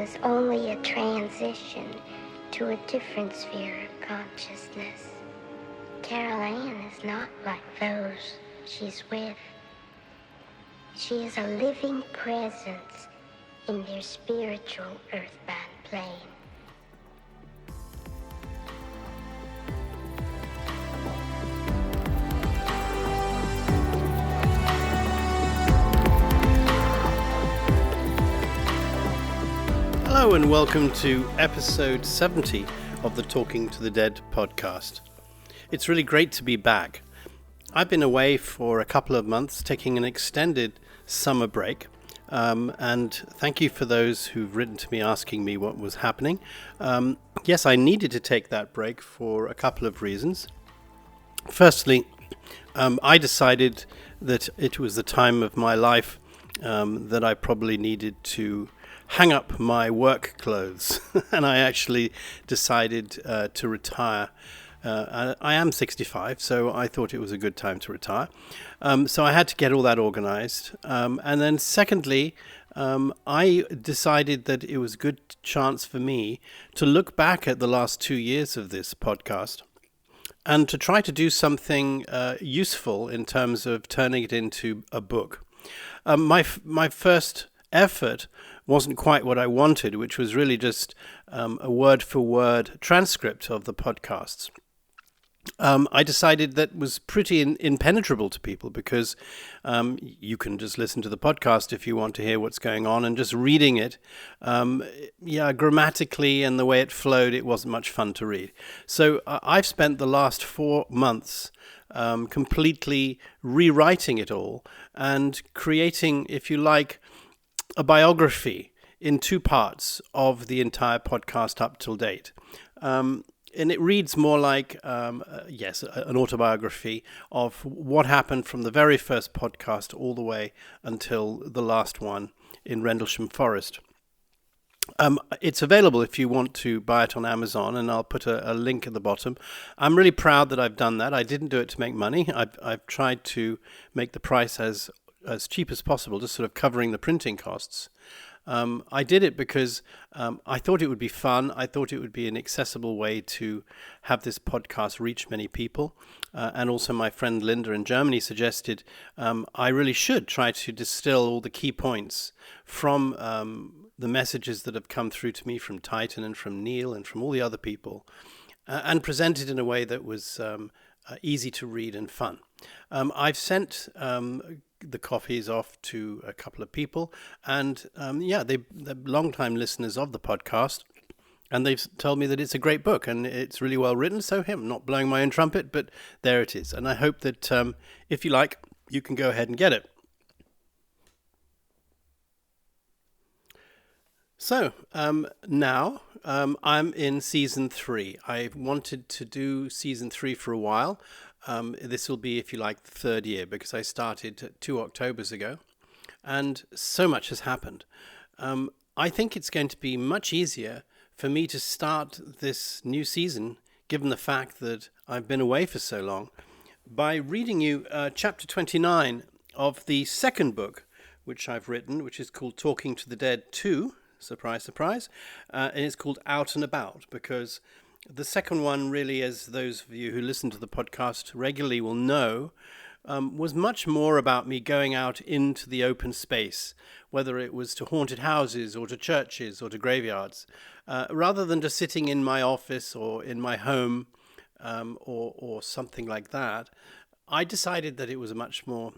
is only a transition to a different sphere of consciousness. Carol Ann is not like those she's with. She is a living presence in their spiritual earthbound plane. Hello and welcome to episode 70 of the Talking to the Dead podcast. It's really great to be back. I've been away for a couple of months taking an extended summer break, and thank you for those who've written to me asking me what was happening. Yes, I needed to take that break for a couple of reasons. Firstly, I decided that it was the time of my life that I probably needed to hang up my work clothes, and I actually decided to retire. I am 65, so I thought it was a good time to retire. So I had to get all that organized. And then secondly, I decided that it was a good chance for me to look back at the last 2 years of this podcast and to try to do something useful in terms of turning it into a book. My first effort wasn't quite what I wanted, which was really just a word-for-word transcript of the podcasts. I decided that was pretty impenetrable to people because you can just listen to the podcast if you want to hear what's going on, and just reading it, grammatically and the way it flowed, it wasn't much fun to read. So I've spent the last 4 months completely rewriting it all and creating, if you like, a biography in 2 parts of the entire podcast up till date. And it reads more like, an autobiography of what happened from the very first podcast all the way until the last one in Rendlesham Forre. It's available if you want to buy it on Amazon, and I'll put a link at the bottom. I'm really proud that I've done that. I didn't do it to make money. I've tried to make the price as cheap as possible, just sort of covering the printing costs. I did it because I thought it would be fun. I thought it would be an accessible way to have this podcast reach many people. And also my friend Linda in Germany suggested I really should try to distill all the key points from the messages that have come through to me from Titan and from Neil and from all the other people, and present it in a way that was easy to read and fun. I've sent the copies off to a couple of people, and they're long-time listeners of the podcast, and they've told me that it's a great book and it's really well written. So I'm not blowing my own trumpet, but there it is. And I hope that if you like, you can go ahead and get it. So now I'm in season 3. I've wanted to do season 3 for a while. This will be, if you like, the 3rd year, because I started 2 Octobers ago, and so much has happened. I think it's going to be much easier for me to start this new season, given the fact that I've been away for so long, by reading you chapter 29 of the second book, which I've written, which is called Talking to the Dead 2, surprise, surprise, and it's called Out and About, because the second one, really, as those of you who listen to the podcast regularly will know, was much more about me going out into the open space, whether it was to haunted houses or to churches or to graveyards, rather than just sitting in my office or in my home or something like that. I decided that it was a much more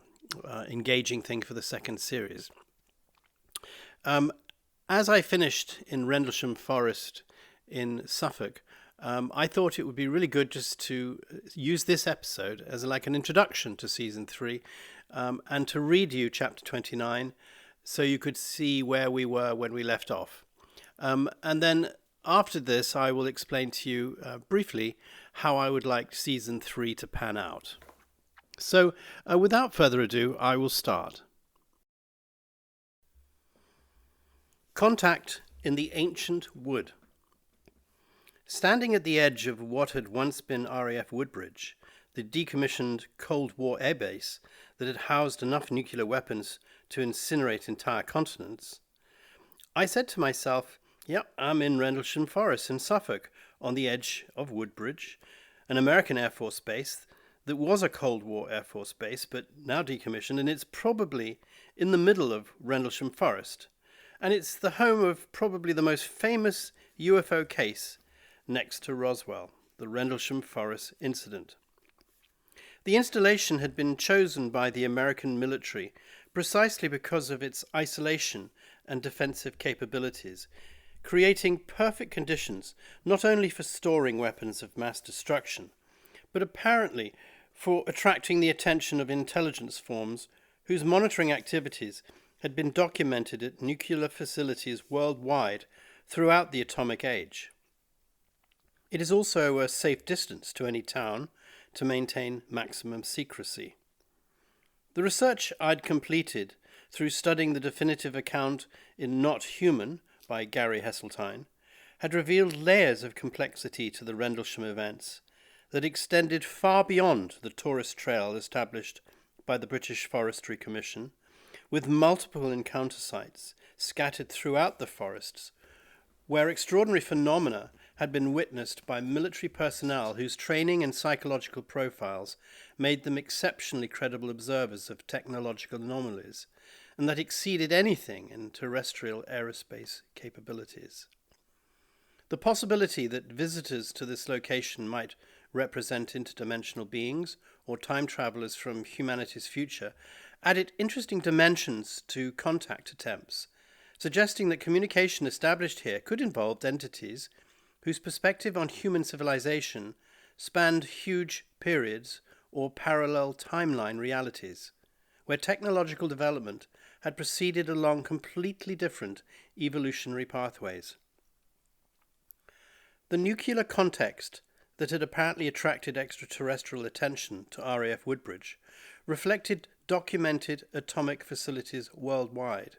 engaging thing for the second series. As I finished in Rendlesham Forest in Suffolk, I thought it would be really good just to use this episode as like an introduction to season 3, and to read you chapter 29 so you could see where we were when we left off. And then after this, I will explain to you briefly how I would like season 3 to pan out. So without further ado, I will start. Contact in the Ancient Wood. Standing at the edge of what had once been RAF Woodbridge, the decommissioned Cold War airbase that had housed enough nuclear weapons to incinerate entire continents, I said to myself, Yep, I'm in Rendlesham Forest in Suffolk, on the edge of Woodbridge, an American Air Force base that was a Cold War Air Force base, but now decommissioned, and it's probably in the middle of Rendlesham Forest. And it's the home of probably the most famous UFO case next to Roswell, the Rendlesham Forest incident. The installation had been chosen by the American military precisely because of its isolation and defensive capabilities, creating perfect conditions not only for storing weapons of mass destruction, but apparently for attracting the attention of intelligence forms whose monitoring activities had been documented at nuclear facilities worldwide throughout the atomic age. It is also a safe distance to any town to maintain maximum secrecy. The research I'd completed through studying the definitive account in Not Human by Gary Heseltine had revealed layers of complexity to the Rendlesham events that extended far beyond the tourist trail established by the British Forestry Commission, with multiple encounter sites scattered throughout the forests, where extraordinary phenomena had been witnessed by military personnel whose training and psychological profiles made them exceptionally credible observers of technological anomalies, and that exceeded anything in terrestrial aerospace capabilities. The possibility that visitors to this location might represent interdimensional beings or time travelers from humanity's future added interesting dimensions to contact attempts, suggesting that communication established here could involve entities whose perspective on human civilization spanned huge periods or parallel timeline realities, where technological development had proceeded along completely different evolutionary pathways. The nuclear context that had apparently attracted extraterrestrial attention to RAF Woodbridge reflected documented atomic facilities worldwide,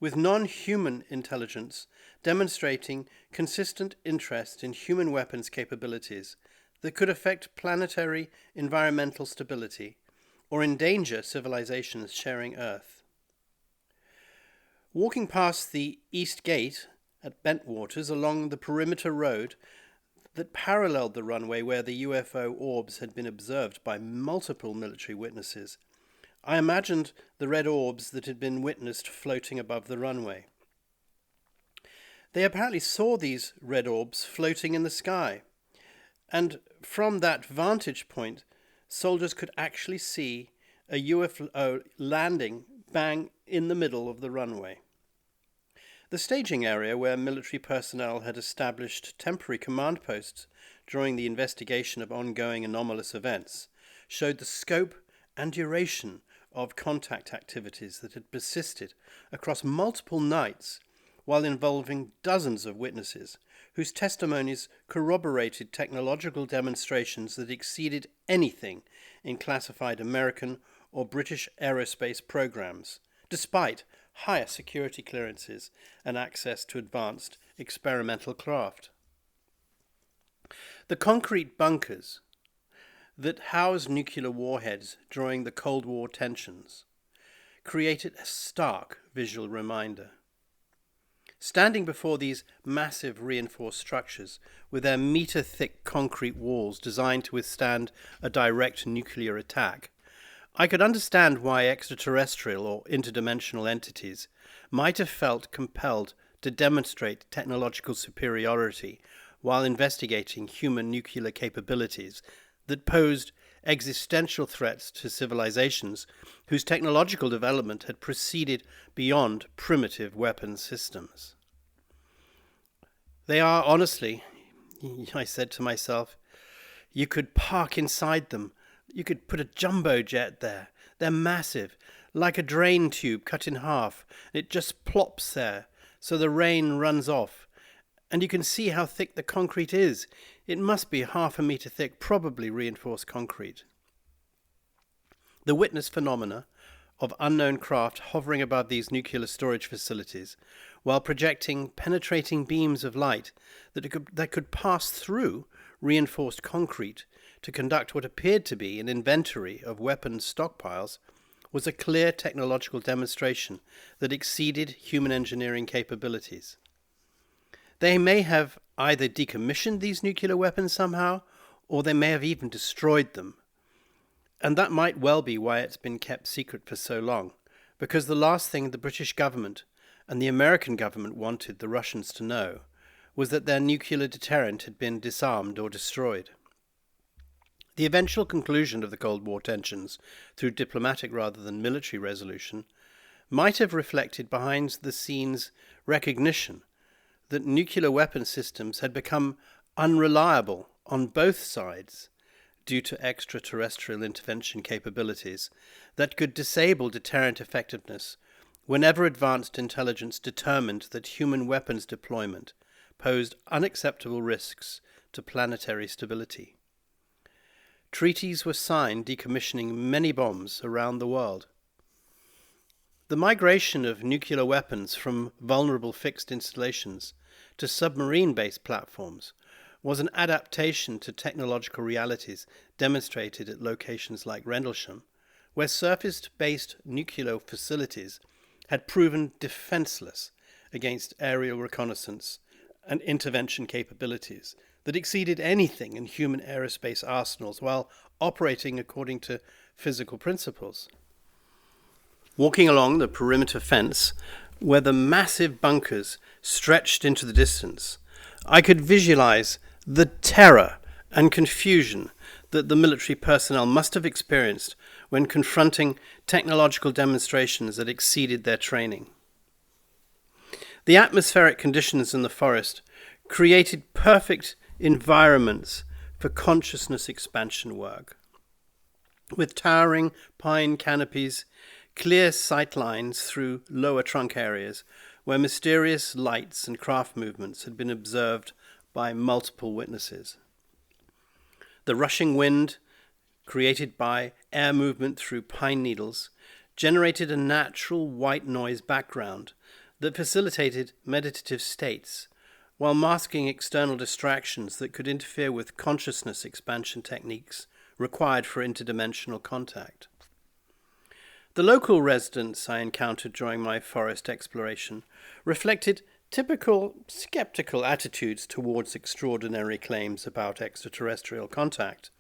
with non-human intelligence demonstrating consistent interest in human weapons capabilities that could affect planetary environmental stability or endanger civilizations sharing Earth. Walking past the East Gate at Bentwaters along the perimeter road that paralleled the runway where the UFO orbs had been observed by multiple military witnesses, I imagined the red orbs that had been witnessed floating above the runway. They apparently saw these red orbs floating in the sky, and from that vantage point, soldiers could actually see a UFO landing bang in the middle of the runway. The staging area where military personnel had established temporary command posts during the investigation of ongoing anomalous events showed the scope and duration of contact activities that had persisted across multiple nights while involving dozens of witnesses whose testimonies corroborated technological demonstrations that exceeded anything in classified American or British aerospace programs, despite higher security clearances and access to advanced experimental craft. The concrete bunkers that housed nuclear warheads during the Cold War tensions created a stark visual reminder. Standing before these massive reinforced structures with their meter-thick concrete walls designed to withstand a direct nuclear attack, I could understand why extraterrestrial or interdimensional entities might have felt compelled to demonstrate technological superiority while investigating human nuclear capabilities that posed existential threats to civilizations whose technological development had proceeded beyond primitive weapon systems. They are, honestly, I said to myself, you could park inside them. You could put a jumbo jet there. They're massive, like a drain tube cut in half. It just plops there, so the rain runs off. And you can see how thick the concrete is. It must be 1/2 meter thick, probably reinforced concrete. The witness phenomena of unknown craft hovering above these nuclear storage facilities, while projecting penetrating beams of light that could pass through reinforced concrete to conduct what appeared to be an inventory of weapons stockpiles, was a clear technological demonstration that exceeded human engineering capabilities. They may have either decommissioned these nuclear weapons somehow, or they may have even destroyed them. And that might well be why it's been kept secret for so long, because the last thing the British government and the American government wanted the Russians to know was that their nuclear deterrent had been disarmed or destroyed. The eventual conclusion of the Cold War tensions, through diplomatic rather than military resolution, might have reflected behind-the-scenes recognition that nuclear weapon systems had become unreliable on both sides due to extraterrestrial intervention capabilities that could disable deterrent effectiveness whenever advanced intelligence determined that human weapons deployment posed unacceptable risks to planetary stability. Treaties were signed decommissioning many bombs around the world. The migration of nuclear weapons from vulnerable fixed installations to submarine-based platforms was an adaptation to technological realities demonstrated at locations like Rendlesham, where surface-based nuclear facilities had proven defenseless against aerial reconnaissance and intervention capabilities that exceeded anything in human aerospace arsenals while operating according to physical principles. Walking along the perimeter fence, where the massive bunkers stretched into the distance, I could visualize the terror and confusion that the military personnel must have experienced when confronting technological demonstrations that exceeded their training. The atmospheric conditions in the forest created perfect environments for consciousness expansion work. With towering pine canopies, clear sight lines through lower trunk areas where mysterious lights and craft movements had been observed by multiple witnesses. The rushing wind, created by air movement through pine needles, generated a natural white noise background that facilitated meditative states while masking external distractions that could interfere with consciousness expansion techniques required for interdimensional contact. The local residents I encountered during my forest exploration reflected typical skeptical attitudes towards extraordinary claims about extraterrestrial contact.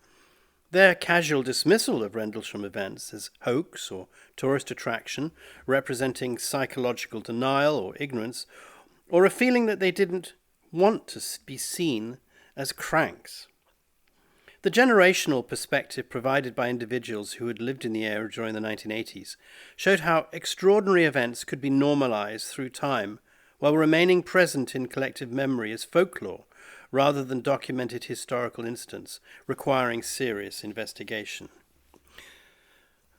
Their casual dismissal of Rendlesham events as hoax or tourist attraction, representing psychological denial or ignorance, or a feeling that they didn't want to be seen as cranks. The generational perspective provided by individuals who had lived in the area during the 1980s showed how extraordinary events could be normalized through time while remaining present in collective memory as folklore rather than documented historical incidents requiring serious investigation.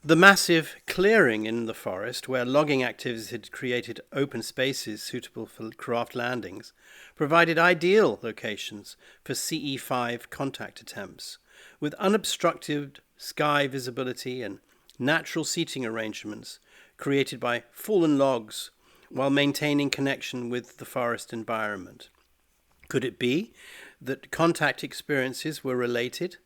The massive clearing in the forest, where logging activities had created open spaces suitable for craft landings, provided ideal locations for CE-5 contact attempts, with unobstructed sky visibility and natural seating arrangements created by fallen logs while maintaining connection with the forest environment. Could it be that contact experiences were related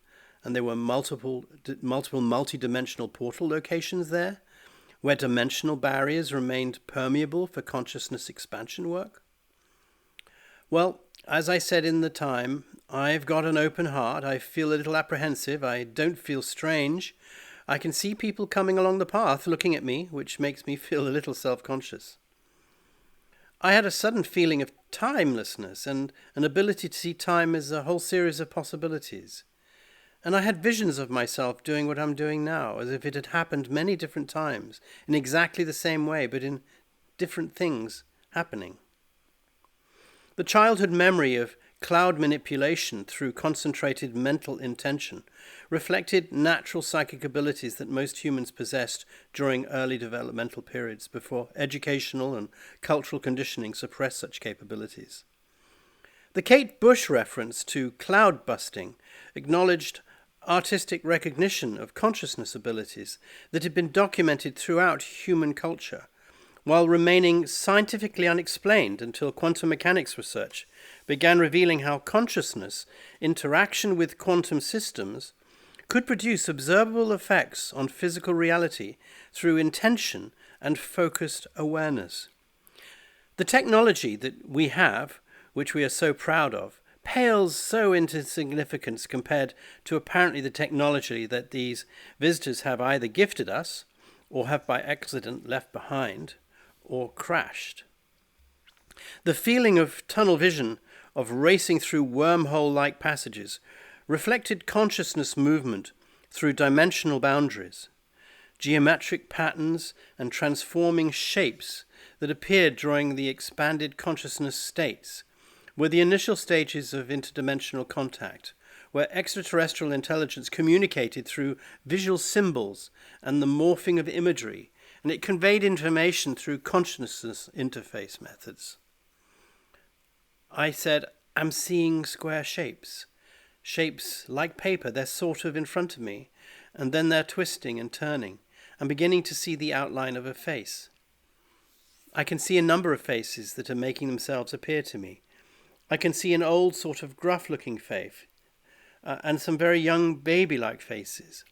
and there were multiple multi-dimensional portal locations there, where dimensional barriers remained permeable for consciousness expansion work? Well, as I said in the time, I've got an open heart. I feel a little apprehensive. I don't feel strange. I can see people coming along the path looking at me, which makes me feel a little self-conscious. I had a sudden feeling of timelessness and an ability to see time as a whole series of possibilities. And I had visions of myself doing what I'm doing now, as if it had happened many different times, in exactly the same way, but in different things happening. The childhood memory of cloud manipulation through concentrated mental intention reflected natural psychic abilities that most humans possessed during early developmental periods before educational and cultural conditioning suppressed such capabilities. The Kate Bush reference to cloud busting acknowledged artistic recognition of consciousness abilities that had been documented throughout human culture, while remaining scientifically unexplained until quantum mechanics research began revealing how consciousness interaction with quantum systems could produce observable effects on physical reality through intention and focused awareness. The technology that we have which we are so proud of, pales so into significance compared to apparently the technology that these visitors have either gifted us, or have by accident left behind, or crashed. The feeling of tunnel vision, of racing through wormhole-like passages, reflected consciousness movement through dimensional boundaries, geometric patterns and transforming shapes that appeared during the expanded consciousness states, were the initial stages of interdimensional contact, where extraterrestrial intelligence communicated through visual symbols and the morphing of imagery, and it conveyed information through consciousness interface methods. I said, I'm seeing square shapes. Shapes like paper, they're sort of in front of me, and then they're twisting and turning. I'm beginning to see the outline of a face. I can see a number of faces that are making themselves appear to me. I can see an old sort of gruff-looking face, and some very young baby-like faces.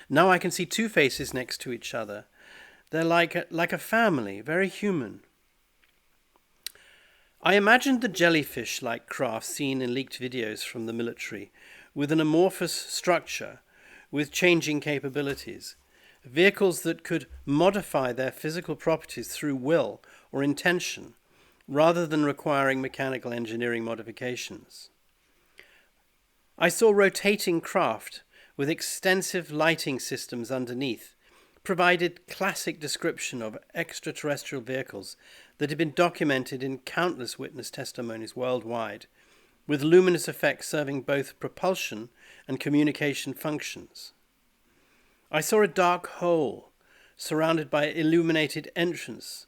Now I can see two faces next to each other. They're like a family, very human. I imagined the jellyfish-like craft seen in leaked videos from the military, with an amorphous structure, with changing capabilities, vehicles that could modify their physical properties through will or intention, rather than requiring mechanical engineering modifications. I saw rotating craft with extensive lighting systems underneath, provided classic description of extraterrestrial vehicles that had been documented in countless witness testimonies worldwide, with luminous effects serving both propulsion and communication functions. I saw a dark hole surrounded by an illuminated entrance,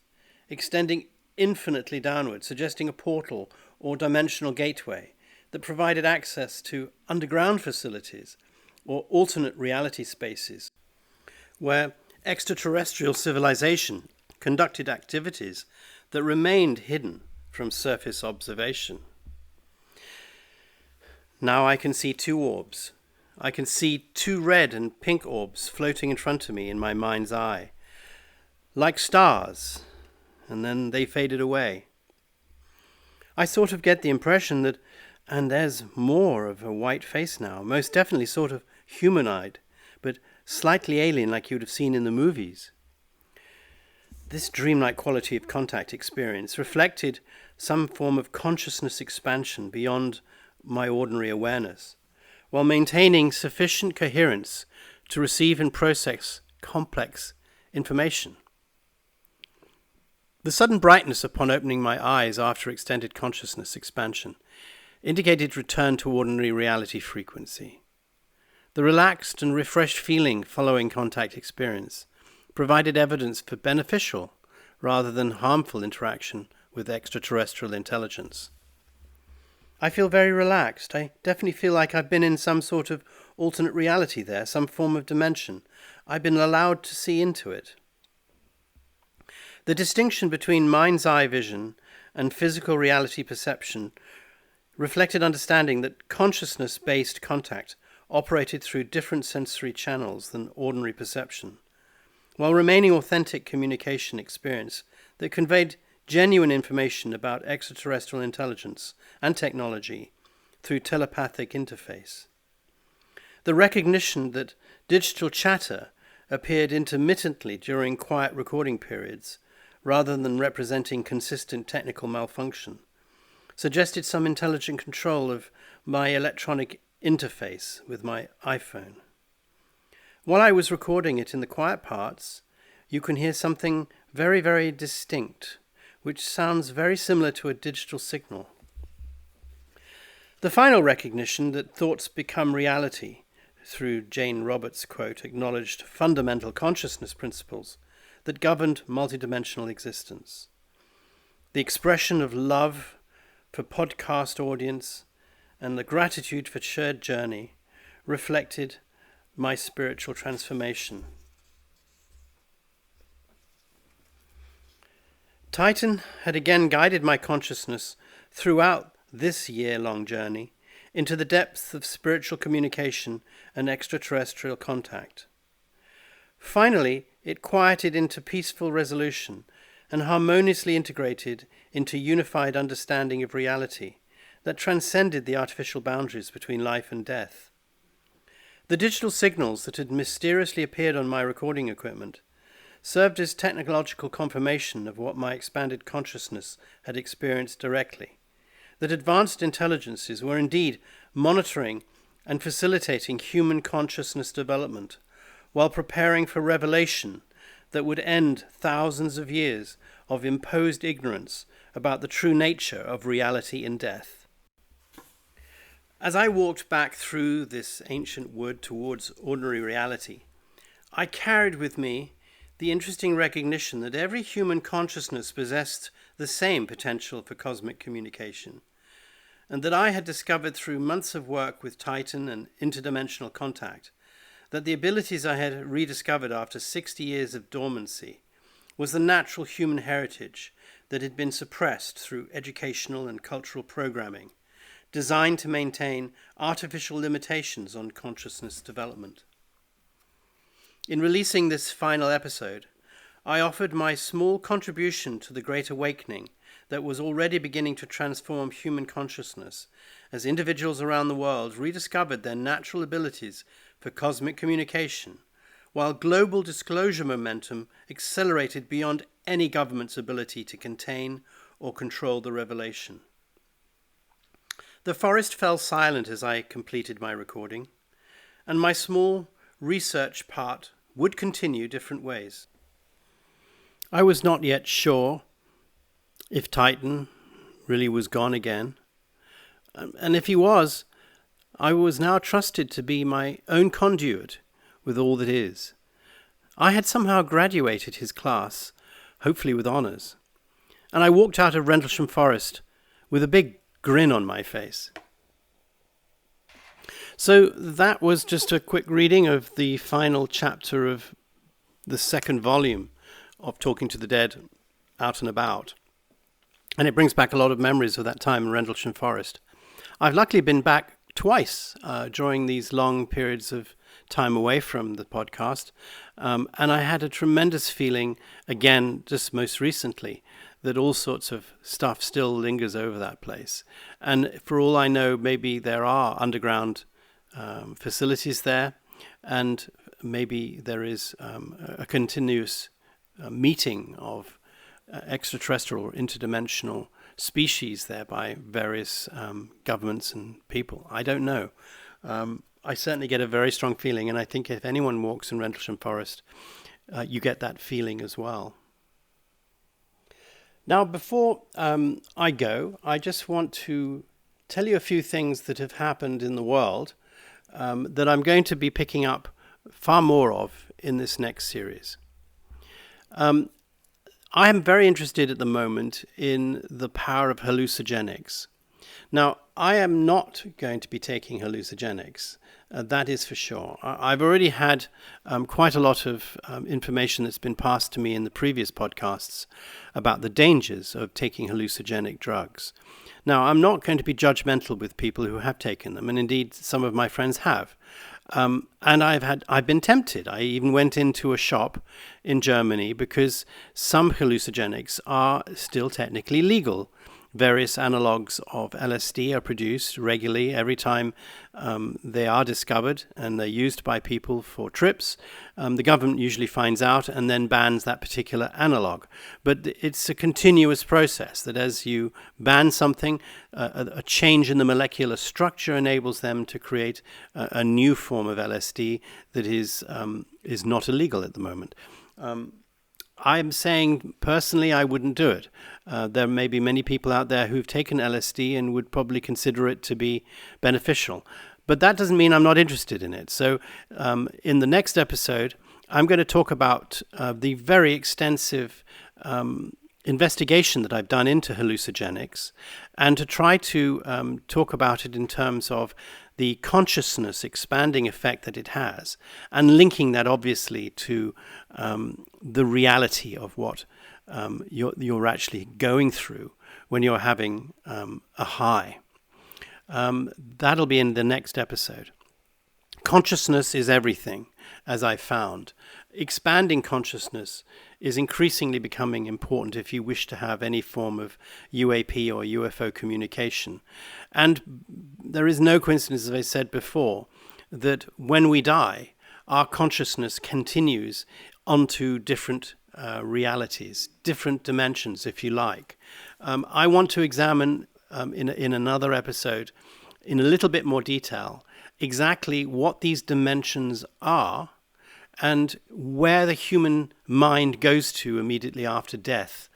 extending infinitely downward, suggesting a portal or dimensional gateway that provided access to underground facilities or alternate reality spaces, where extraterrestrial civilization conducted activities that remained hidden from surface observation. Now I can see two orbs. I can see two red and pink orbs floating in front of me in my mind's eye, like stars, and then they faded away. I sort of get the impression that, and there's more of a white face now, most definitely sort of humanoid, but slightly alien like you would have seen in the movies. This dreamlike quality of contact experience reflected some form of consciousness expansion beyond my ordinary awareness, while maintaining sufficient coherence to receive and process complex information. The sudden brightness upon opening my eyes after extended consciousness expansion indicated return to ordinary reality frequency. The relaxed and refreshed feeling following contact experience provided evidence for beneficial rather than harmful interaction with extraterrestrial intelligence. I feel very relaxed. I definitely feel like I've been in some sort of alternate reality there, some form of dimension. I've been allowed to see into it. The distinction between mind's eye vision and physical reality perception reflected understanding that consciousness-based contact operated through different sensory channels than ordinary perception, while remaining authentic communication experience that conveyed genuine information about extraterrestrial intelligence and technology through telepathic interface. The recognition that digital chatter appeared intermittently during quiet recording periods, rather than representing consistent technical malfunction, suggested some intelligent control of my electronic interface with my iPhone. While I was recording it in the quiet parts, you can hear something very, very distinct, which sounds very similar to a digital signal. The final recognition that thoughts become reality, through Jane Roberts' quote, acknowledged fundamental consciousness principles that governed multidimensional existence. The expression of love for podcast audience and the gratitude for shared journey reflected my spiritual transformation. Titan had again guided my consciousness throughout this year-long journey into the depths of spiritual communication and extraterrestrial contact. Finally, it quieted into peaceful resolution, and harmoniously integrated into unified understanding of reality that transcended the artificial boundaries between life and death. The digital signals that had mysteriously appeared on my recording equipment served as technological confirmation of what my expanded consciousness had experienced directly, that advanced intelligences were indeed monitoring and facilitating human consciousness development while preparing for revelation that would end thousands of years of imposed ignorance about the true nature of reality in death. As I walked back through this ancient wood towards ordinary reality, I carried with me the interesting recognition that every human consciousness possessed the same potential for cosmic communication, and that I had discovered through months of work with Titan and interdimensional contact that the abilities I had rediscovered after 60 years of dormancy was the natural human heritage that had been suppressed through educational and cultural programming, designed to maintain artificial limitations on consciousness development. In releasing this final episode, I offered my small contribution to the great awakening that was already beginning to transform human consciousness as individuals around the world rediscovered their natural abilities for cosmic communication, while global disclosure momentum accelerated beyond any government's ability to contain or control the revelation. The forest fell silent as I completed my recording, and my small research part would continue different ways. I was not yet sure if Titan really was gone again, and if he was, I was now trusted to be my own conduit with all that is. I had somehow graduated his class, hopefully with honours, and I walked out of Rendlesham Forest with a big grin on my face. So that was just a quick reading of the final chapter of the second volume of Talking to the Dead Out and About. And it brings back a lot of memories of that time in Rendlesham Forest. I've luckily been back twice during these long periods of time away from the podcast. And I had a tremendous feeling, again, just most recently, that all sorts of stuff still lingers over that place. And for all I know, maybe there are underground facilities there, and maybe there is a continuous meeting of extraterrestrial or interdimensional species there by various governments and people. I don't know. I certainly get a very strong feeling, and I think if anyone walks in Rendlesham Forest, you get that feeling as well. Now, before I go, I just want to tell you a few things that have happened in the world that I'm going to be picking up far more of in this next series. I am very interested at the moment in the power of hallucinogenics. Now, I am not going to be taking hallucinogenics, that is for sure. I've already had quite a lot of information that's been passed to me in the previous podcasts about the dangers of taking hallucinogenic drugs. Now, I'm not going to be judgmental with people who have taken them, and indeed some of my friends have. And I've been tempted. I even went into a shop in Germany because some hallucinogenics are still technically legal. Various analogues of LSD are produced regularly every time they are discovered, and they're used by people for trips. The government usually finds out and then bans that particular analogue. But it's a continuous process that as you ban something, a change in the molecular structure enables them to create a new form of LSD that is not illegal at the moment. I'm saying, personally, I wouldn't do it. There may be many people out there who've taken LSD and would probably consider it to be beneficial. But that doesn't mean I'm not interested in it. So in the next episode, I'm going to talk about the very extensive investigation that I've done into hallucinogenics, and to try to talk about it in terms of the consciousness expanding effect that it has, and linking that obviously to the reality of what you're actually going through when you're having a high. That'll be in the next episode. Consciousness is everything. as I found. Expanding consciousness is increasingly becoming important if you wish to have any form of UAP or UFO communication. And there is no coincidence, as I said before, that when we die, our consciousness continues onto different realities, different dimensions, if you like. I want to examine in another episode, in a little bit more detail, exactly what these dimensions are and where the human mind goes to immediately after death.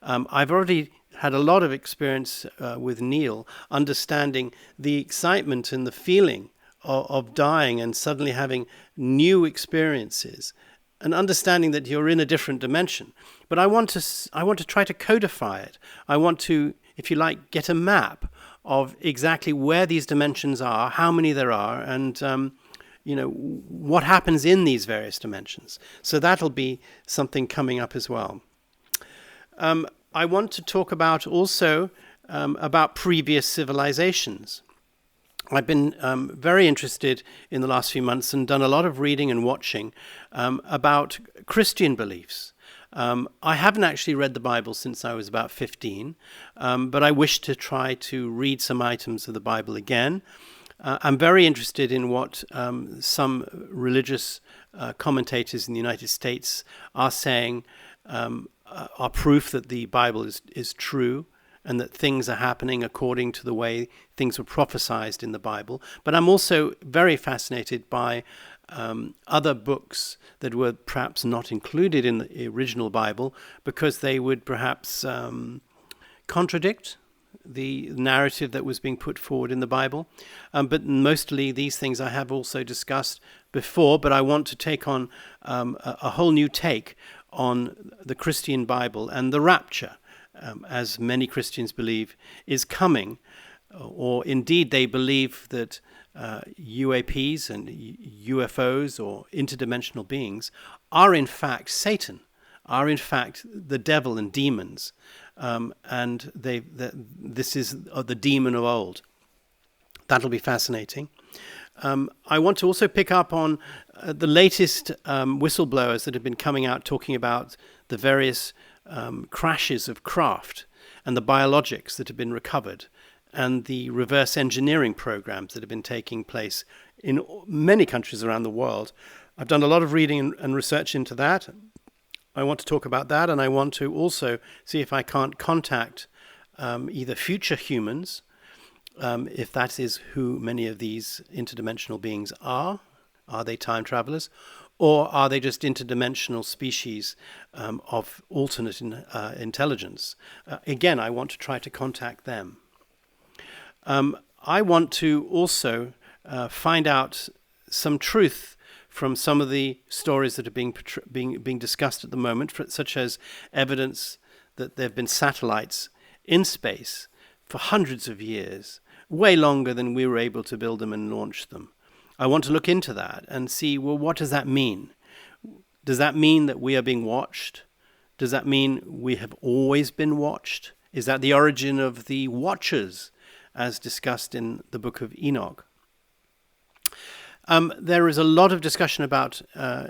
I've already had a lot of experience with Neil, understanding the excitement and the feeling of dying and suddenly having new experiences, and understanding that you're in a different dimension. But I want to try to codify it. I want to, if you like, get a map of exactly where these dimensions are, how many there are, and what happens in these various dimensions. So that'll be something coming up as well. I want to talk about also about previous civilizations. I've been very interested in the last few months and done a lot of reading and watching about Christian beliefs. I haven't actually read the Bible since I was about 15, but I wish to try to read some items of the Bible again. I'm very interested in what some religious commentators in the United States are saying are proof that the Bible is true, and that things are happening according to the way things were prophesied in the Bible. But I'm also very fascinated by other books that were perhaps not included in the original Bible because they would perhaps contradict the narrative that was being put forward in the Bible. But mostly these things I have also discussed before, but I want to take on a whole new take on the Christian Bible and the rapture. As many Christians believe, is coming, or indeed they believe that UAPs and UFOs or interdimensional beings are in fact Satan, are in fact the devil and demons, and this is the demon of old. That'll be fascinating. I want to also pick up on the latest whistleblowers that have been coming out talking about the various crashes of craft and the biologics that have been recovered and the reverse engineering programs that have been taking place in many countries around the world. I've done a lot of reading and research into that. I want to talk about that, and I want to also see if I can't contact either future humans, if that is who many of these interdimensional beings are. Are they time travelers? Or are they just interdimensional species of alternate intelligence? Again, I want to try to contact them. I want to also find out some truth from some of the stories that are being discussed at the moment, such as evidence that there have been satellites in space for hundreds of years, way longer than we were able to build them and launch them. I want to look into that and see, well, what does that mean? Does that mean that we are being watched? Does that mean we have always been watched? Is that the origin of the watchers, as discussed in the book of Enoch? There is a lot of discussion about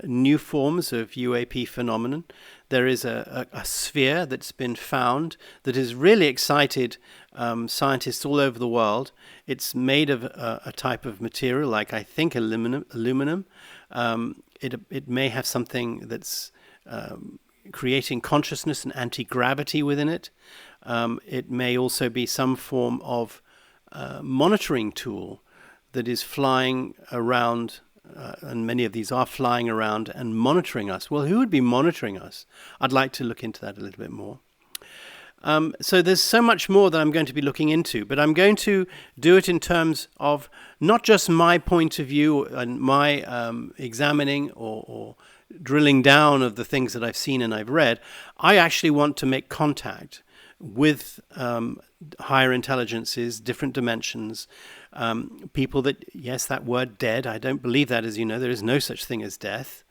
new forms of UAP phenomenon. There is a sphere that's been found that has really excited scientists all over the world. It's made of a type of material, like I think aluminum. It may have something that's creating consciousness and anti-gravity within it. It may also be some form of monitoring tool that is flying around, and many of these are flying around and monitoring us. Well, who would be monitoring us? I'd like to look into that a little bit more. So there's so much more that I'm going to be looking into, but I'm going to do it in terms of not just my point of view and my examining or drilling down of the things that I've seen and I've read. I actually want to make contact with higher intelligences, different dimensions, people that, yes, that word dead, I don't believe that, as you know, there is no such thing as death.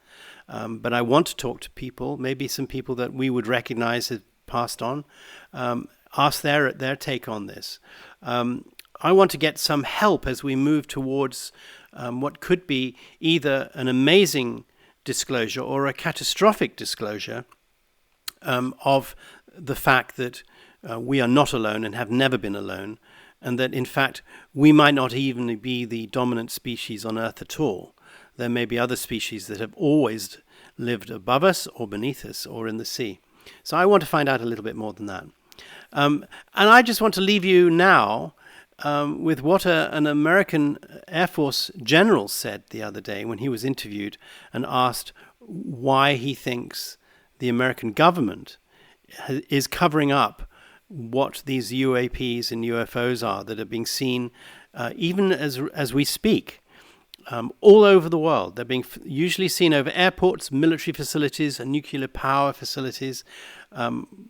But I want to talk to people, maybe some people that we would recognize as passed on, ask their take on this. I want to get some help as we move towards what could be either an amazing disclosure or a catastrophic disclosure of the fact that we are not alone and have never been alone, and that in fact we might not even be the dominant species on Earth at all. There may be other species that have always lived above us or beneath us or in the sea. So I want to find out a little bit more than that. And I just want to leave you now with what an American Air Force general said the other day when he was interviewed and asked why he thinks the American government is covering up what these UAPs and UFOs are that are being seen even as we speak all over the world. They're being usually seen over airports, military facilities, and nuclear power facilities.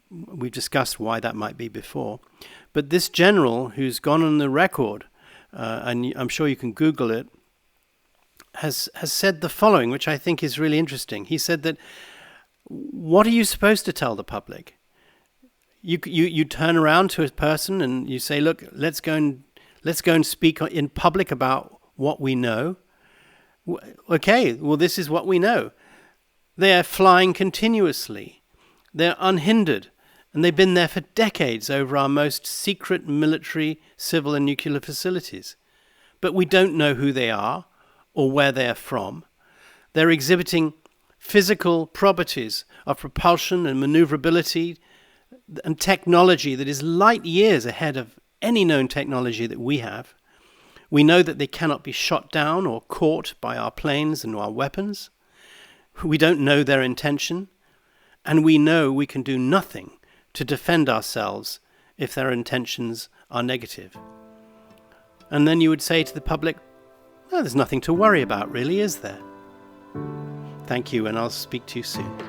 We've discussed why that might be before. But this general, who's gone on the record, and I'm sure you can Google it, has said the following, which I think is really interesting. He said that, what are you supposed to tell the public? You turn around to a person and you say, look, let's go and speak in public about what we know. Okay, well, this is what we know. They are flying continuously. They're unhindered. And they've been there for decades over our most secret military, civil and nuclear facilities. But we don't know who they are or where they are from. They're exhibiting physical properties of propulsion and maneuverability and technology that is light years ahead of any known technology that we have. We know that they cannot be shot down or caught by our planes and our weapons. We don't know their intention, and we know we can do nothing to defend ourselves if their intentions are negative. And then you would say to the public, well, there's nothing to worry about really, is there? Thank you, and I'll speak to you soon.